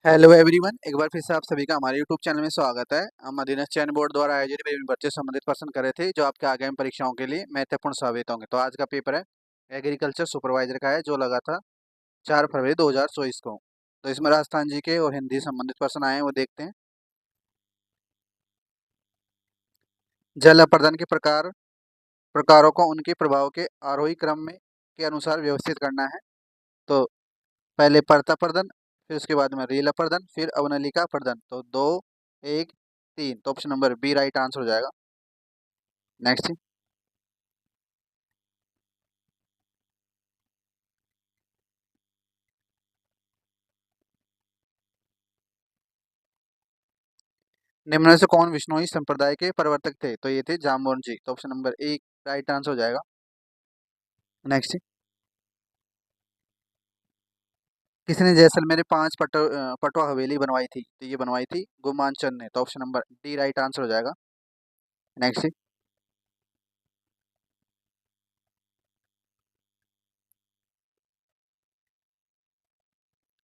Hello everyone, एक बार फिर से आप सभी का हमारे यूट्यूब चैनल में स्वागत है। हम अधीनस्थ चयन बोर्ड द्वारा आयोजित विभिन्न बच्चे संबंधित प्रश्न करे थे जो आपके आगामी परीक्षाओं के लिए महत्वपूर्ण साबित होंगे। तो आज का पेपर है एग्रीकल्चर सुपरवाइजर का है, जो लगा था 4 फरवरी 2024 को। तो इसमें राजस्थान जी के और हिंदी संबंधित प्रश्न आए हैं, वो देखते हैं। जल अपर्दन के प्रकारों को उनके प्रभाव के आरोही क्रम में के अनुसार व्यवस्थित करना है। तो पहले परत अपर्दन, फिर उसके बाद में रील अपर्दन, फिर अवनलिका अपर्दन। तो 2, 1, 3। तो option number B right answer हो जाएगा। नेक्स्ट, निम्न में से कौन विश्नोई संप्रदाय के प्रवर्तक थे? तो ये थे जामवंत जी। तो ऑप्शन नंबर एक राइट आंसर हो जाएगा। नेक्स्ट, किसने जैसलमेर में 5 पटवा हवेली बनवाई थी? तो ये बनवाई थी गुमान चंद ने। तो option number D right answer हो जाएगा। नेक्स्ट,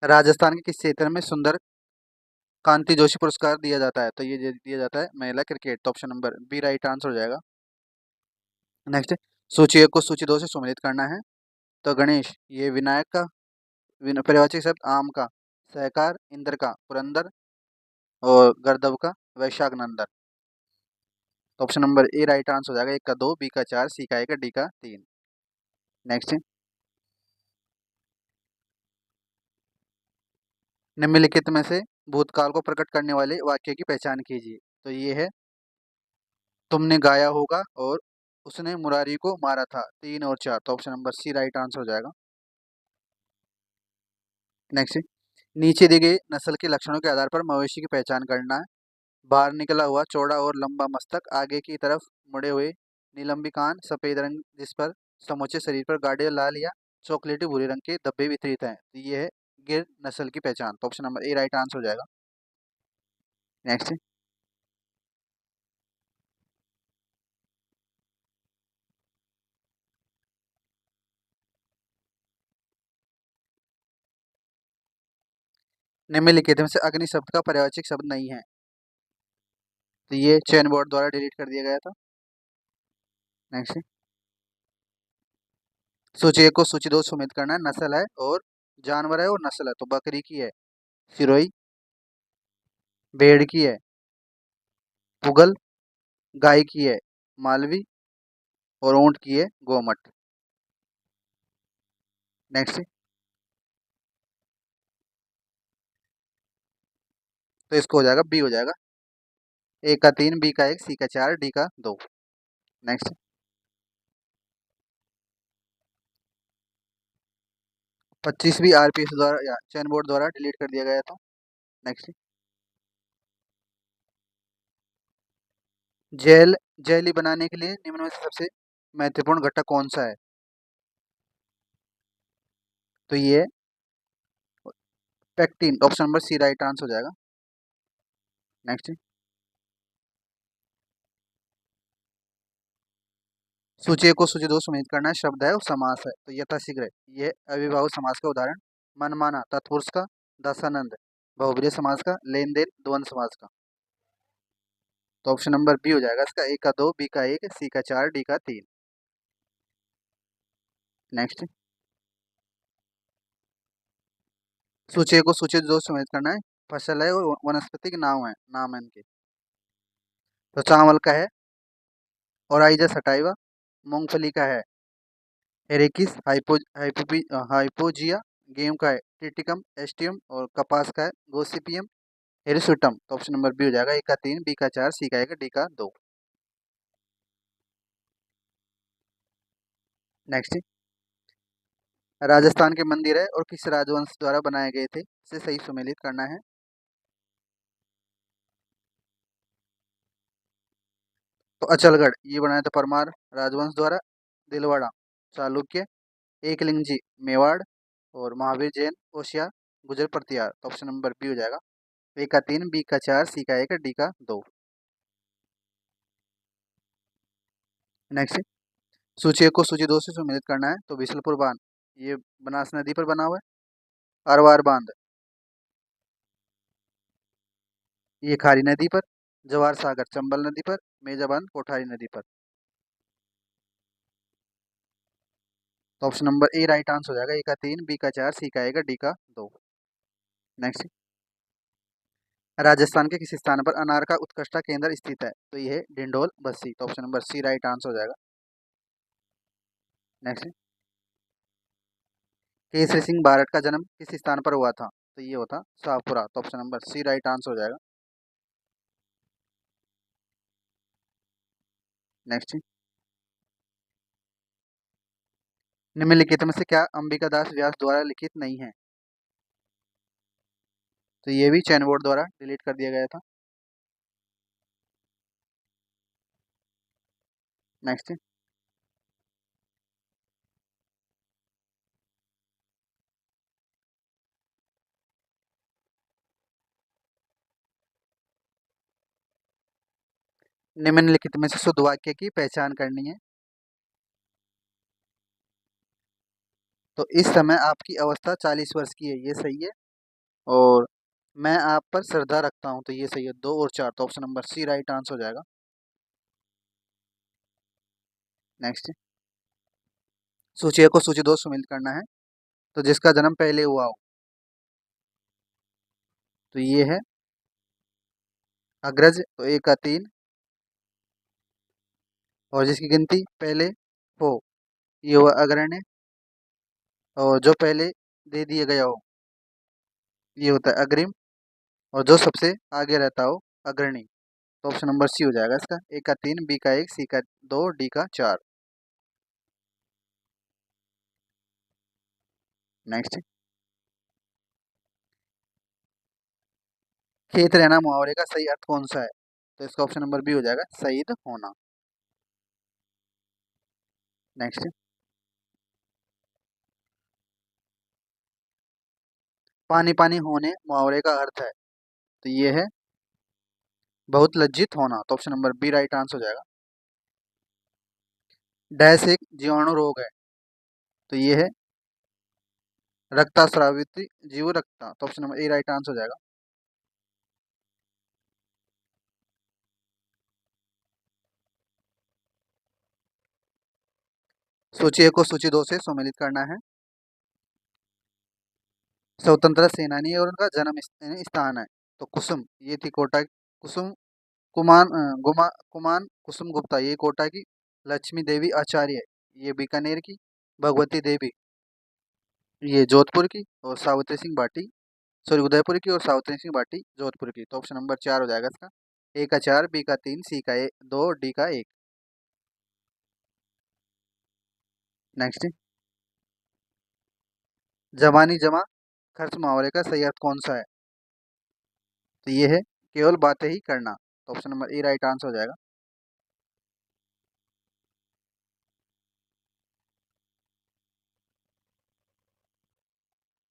राजस्थान के किस क्षेत्र में सुंदर कांति जोशी पुरस्कार दिया जाता है? तो ये दिया जाता है महिला क्रिकेट। तो option number B right answer हो जाएगा। नेक्स्ट, सूची एक को सूची दो से सम्मिलित करना है। तो गणेश, ये विनायक का पर्यायवाची शब्द, आम का सहकार, इंद्र का पुरंदर, और गर्दभ का वैशाख नंदन। तो option number A right answer हो जाएगा। एक का 2, बी का 4, सी का 1, डी का 3। नेक्स्ट, निम्नलिखित में से भूतकाल को प्रकट करने वाले वाक्य की पहचान कीजिए। तो ये है, तुमने गाया होगा और उसने मुरारी को मारा था, 3 और 4। तो option number C right answer हो जाएगा। नेक्स्ट, नीचे दिए गए नस्ल के लक्षणों के आधार पर मवेशी की पहचान करना है। बाहर निकला हुआ चौड़ा और लंबा मस्तक, आगे की तरफ मुड़े हुए नीलंबी कान, सफेद रंग जिस पर समूचे शरीर पर गाढ़े लाल या चॉकलेटी भूरे रंग के धब्बे वितरित हैं। तो ये है गिर नस्ल की पहचान। तो option number A right answer हो जाएगा। नेक्स्ट, निम्नलिखित में से अग्नि शब्द का पर्यायवाची शब्द नहीं है। तो ये चयन बोर्ड द्वारा डिलीट कर दिया गया था। नेक्स्ट, सूची एक को सूची दो सुमित करना है। नस्ल है और जानवर है और नस्ल है। तो बकरी की है सिरोही, भेड़ की है पुगल, गाय की है मालवी, और ऊंट की है गोमट। नेक्स्ट, तो इसको हो जाएगा बी हो जाएगा। ए का 3, बी का 1, सी का 4, डी का 2। नेक्स्ट, 25वीं आरपीएस द्वारा या चयन बोर्ड द्वारा डिलीट कर दिया गया था। नेक्स्ट, जेली बनाने के लिए निम्न में से सबसे महत्वपूर्ण घटक कौन सा है? तो ये pectin. Option number C right answer हो जाएगा। नेक्स्ट, सूची एक को सूची दो सुमित करना है। शब्द है और समास है। तो यथाशीघ्र, ये अविभाव समास का उदाहरण। मनमाना तत्पुरुष का, दशानंद बहुब्रीहि समास का, लेन देन द्वंद्व समास का। तो ऑप्शन नंबर बी हो जाएगा इसका। ए का 2, बी का 1, सी का 4, डी का 3। नेक्स्ट, सूची एक को सूची दो सुमित करना है। फसल है और वनस्पति के नाम है, नाम है इनके। तो चावल का है ओराइजा सटाइवा, मूंगफली का है एरेकिस हाइपोजिया, गेहूं का है टिटिकम एस्टियम, और कपास का है गोसिपियम हिरसुटम। तो ऑप्शन नंबर बी हो जाएगा। ए का 3, बी का 4, सी का 1, डी का 2। नेक्स्ट, राजस्थान के मंदिर है और किस राजवंश द्वारा बनाए गए थे, इसे सही सुमेलित करना है। तो अचलगढ़, ये बनाया था परमार राजवंश द्वारा। दिलवाड़ा चालुक्य, एकलिंगजी मेवाड़, और महावीर जैन ओसिया गुजर प्रतिहार। तो ऑप्शन नंबर बी हो जाएगा। ए का 3, बी का 4, सी का 1, डी का 2। नेक्स्ट, सूची एक को सूची दो से सम्मिलित करना है। तो बिशलपुर बांध, ये बनास नदी पर बना हुआ है। अरवार बांध, ये खारी नदी पर, जवाहर सागर चंबल नदी पर, मेजबान कोठारी नदी पर। तो option number A right answer हो जाएगा। ए का 3, बी का 4, सी का 1, डी का 2। नेक्स्ट, राजस्थान के किस स्थान पर अनार का उत्कृष्टता केंद्र स्थित है? तो ये है डिंडोल बस्सी। तो option number C right answer हो जाएगा। नेक्स्ट, केसरी सिंह बारट का जन्म किस स्थान पर हुआ था? तो ये होता शाहपुरा। तो option number C right answer हो जाएगा। नेक्स्ट, निम्नलिखित में से क्या अंबिका दास व्यास द्वारा लिखित नहीं है? तो ये भी चैन बोर्ड द्वारा डिलीट कर दिया गया था। नेक्स्ट, निम्नलिखित में से शुद्ध वाक्य की पहचान करनी है। तो इस समय आपकी अवस्था 40 वर्ष की है, ये सही है। और मैं आप पर श्रद्धा रखता हूँ, तो ये सही है। 2 और 4, तो option number C right answer हो जाएगा। नेक्स्ट, सूची 1 को सूची 2 सम्मिलित करना है। तो जिसका जन्म पहले हुआ हो, तो ये है अग्रज। तो ए का 3, और जिसकी गिनती पहले हो, ये हुआ अग्रण्य। और जो पहले दे दिया गया हो, ये होता है अग्रिम। और जो सबसे आगे रहता हो, अग्रणी। तो ऑप्शन नंबर सी हो जाएगा इसका। ए का 3, बी का 1, सी का 2, डी का 4। नेक्स्ट, खेत रहना मुहावरे का सही अर्थ कौन सा है? तो इसका ऑप्शन नंबर बी हो जाएगा, शहीद होना। नेक्स्ट, पानी पानी होने मुहावरे का अर्थ है। तो ये है बहुत लज्जित होना। तो option number B right answer हो जाएगा। डैश एक जीवाणु रोग है। तो ये है रक्तस्रावित जीव रक्ता। तो option number A right answer हो जाएगा। सूची 1 को सूची 2 से सम्मिलित करना है। स्वतंत्रता सेनानी और उनका जन्म स्थान है। तो कुसुम, ये थी कोटा की। कुसुम कुमान कुसुम गुप्ता, ये कोटा की। लक्ष्मी देवी आचार्य, ये बीकानेर की। भगवती देवी, ये जोधपुर की। और सावित्री सिंह भाटी, सॉरी उदयपुर की। और सावित्री सिंह भाटी जोधपुर की। तो ऑप्शन नंबर 4 हो जाएगा इसका। ए का 4, बी का 3, सी का 2, डी का 1। नेक्स्ट, जवानी जमा खर्च मुहावरे का सही अर्थ कौन सा है? तो ये है केवल बातें ही करना। तो option number A right answer हो जाएगा।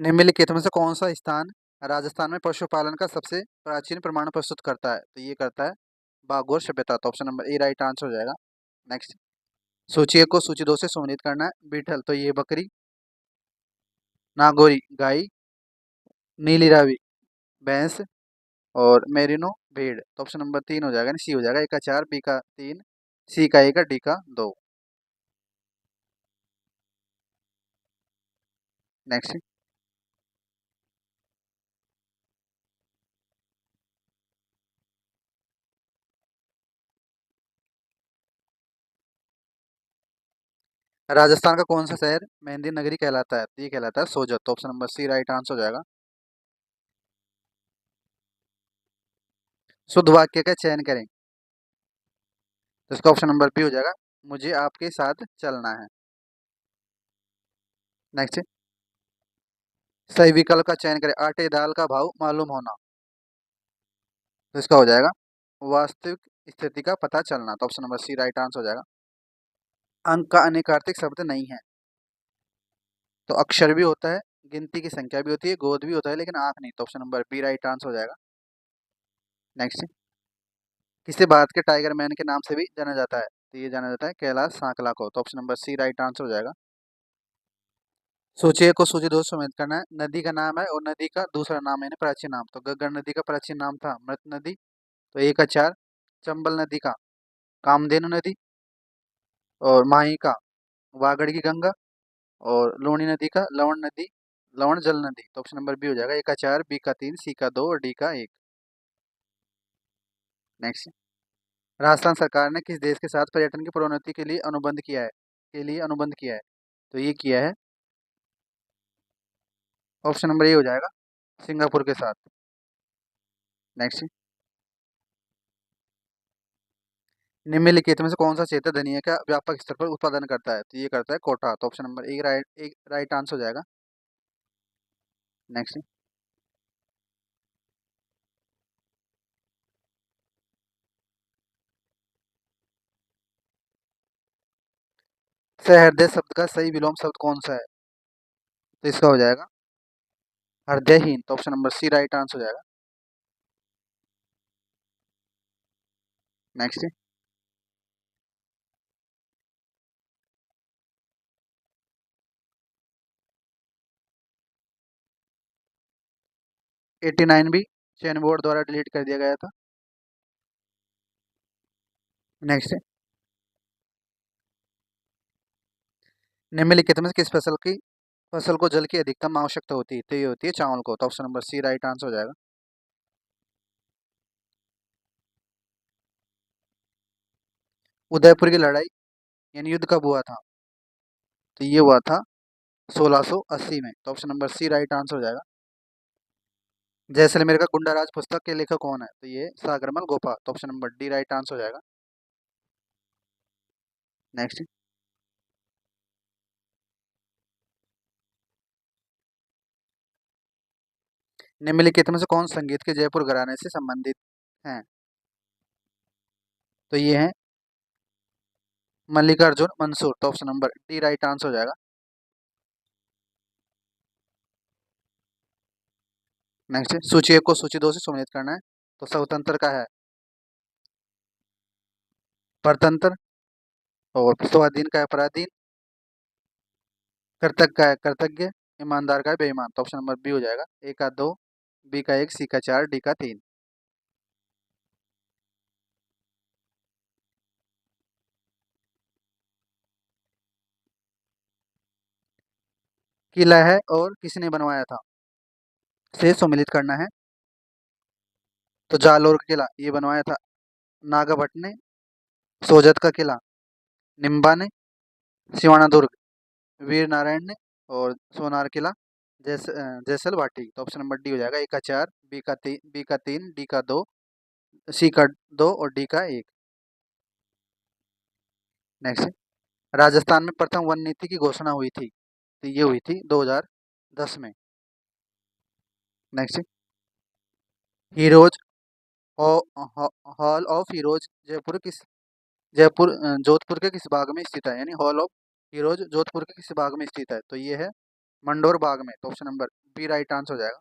निम्नलिखित में से कौन सा स्थान राजस्थान में पशुपालन का सबसे प्राचीन प्रमाण प्रस्तुत करता है? तो ये करता है बागोर सभ्यता। तो option number A right answer हो जाएगा। नेक्स्ट, सूची 1 को सूची 2 से सम्मिलित करना है। बीठल, तो ये बकरी। नागौरी गाय, नीली रावी भैंस, और मेरिनो भेड़। तो ऑप्शन नंबर 3 हो जाएगा, सी हो जाएगा। ए का 4, बी का 3, सी का 1, डी का 2। नेक्स्ट, राजस्थान का कौन सा शहर मेहंदी नगरी कहलाता है? तो ये कहलाता है सोजत। तो option number C right answer हो जाएगा। शुद्ध वाक्य का चयन करें। तो इसका ऑप्शन नंबर बी हो जाएगा, मुझे आपके साथ चलना है। नेक्स्ट, सही विकल्प का चयन करें। आटे दाल का भाव मालूम होना। तो इसका हो जाएगा वास्तविक स्थिति का पता चलना। तो option number C right answer हो जाएगा। अंक का अनिर्कार्तिक शब्द नहीं है। तो अक्षर भी होता है, गिनती की संख्या भी होती है, गोद भी होता है, लेकिन आंख नहीं। तो option number B right answer हो जाएगा। नेक्स्ट, किसे भारत के टाइगर मैन के नाम से भी जाना जाता है? तो ये जाना जाता है कैलाश सांकला को। तो option number C right answer हो जाएगा। सूची एक को सूची दो से सम्मिलित करना है। नदी का नाम है और नदी का दूसरा नाम है, यानी प्राचीन नाम। तो गग्गर नदी का प्राचीन नाम था मृत नदी, तो एक का चार। चंबल नदी का कामधेनु नदी, और माही का वागड़ की गंगा, और लूनी नदी का लवण नदी, लवण जल नदी। तो ऑप्शन नंबर बी हो जाएगा। ए का चार, बी का तीन, सी का दो और डी का एक। नेक्स्ट, राजस्थान सरकार ने किस देश के साथ पर्यटन की प्रोन्नति के लिए अनुबंध किया है, तो ये किया है, ऑप्शन नंबर ए हो जाएगा, सिंगापुर के साथ। नेक्स्ट, निम्नलिखित में से कौन सा क्षेत्र धनिया का व्यापक स्तर पर उत्पादन करता है, तो ये करता है कोटा। तो ऑप्शन नंबर एक राइट आंसर हो जाएगा। नेक्स्ट, सहृदय शब्द का सही विलोम शब्द कौन सा है, तो इसका हो जाएगा हृदयहीन। तो option number C right answer हो जाएगा। नेक्स्ट, 89 भी चयन बोर्ड द्वारा डिलीट कर दिया गया था। नेक्स्ट, निम्नलिखित में से किस फसल को जल की अधिकतम आवश्यकता होती है, तो ये होती है चावल को। तो option number C right answer हो जाएगा। उदयपुर की लड़ाई यानी युद्ध कब हुआ था, तो ये हुआ था 1680 में। तो option number C right answer हो जाएगा। जैसलमेर का गुंडा राज पुस्तक के लेखक कौन है, तो ये सागरमल गोपा। तो option number D right answer हो जाएगा। नेक्स्ट, निम्नलिखित में से कौन संगीत के जयपुर घराने से संबंधित हैं, तो ये है मल्लिकार्जुन मंसूर। तो option number D right answer हो जाएगा। नेक्स्ट, सूची एक को सूची दो से सम्मिलित करना है। तो स्वतंत्र का है परतंत्र, और स्वाधीन का है पराधीन, कृतज्ञ का है कृतज्ञ, ईमानदार का है बेईमान। तो ऑप्शन नंबर बी हो जाएगा। ए का दो, बी का एक, सी का चार, डी का तीन। किला है और किसने बनवाया था, से सम्मिलित करना है। तो जालोर का किला ये बनवाया था नागा भट्ट ने। सोजत का किला निम्बा ने। सिवाना दुर्ग वीर नारायण ने। और सोनार किला जैसल भाटी। तो ऑप्शन नंबर डी हो जाएगा। ए का चार, बी का तीन, डी का दो, सी का दो और डी का एक। नेक्स्ट, राजस्थान में प्रथम वन नीति की घोषणा हुई थी, तो ये हुई थी 2010 में। Next, heroes hall of heroes Jodhpur के किस बाग में स्थित है, यानी हॉल ऑफ हीरोज जोधपुर के किस बाग में स्थित है, तो ये है मंडोर बाग में। तो option number B right answer हो जाएगा।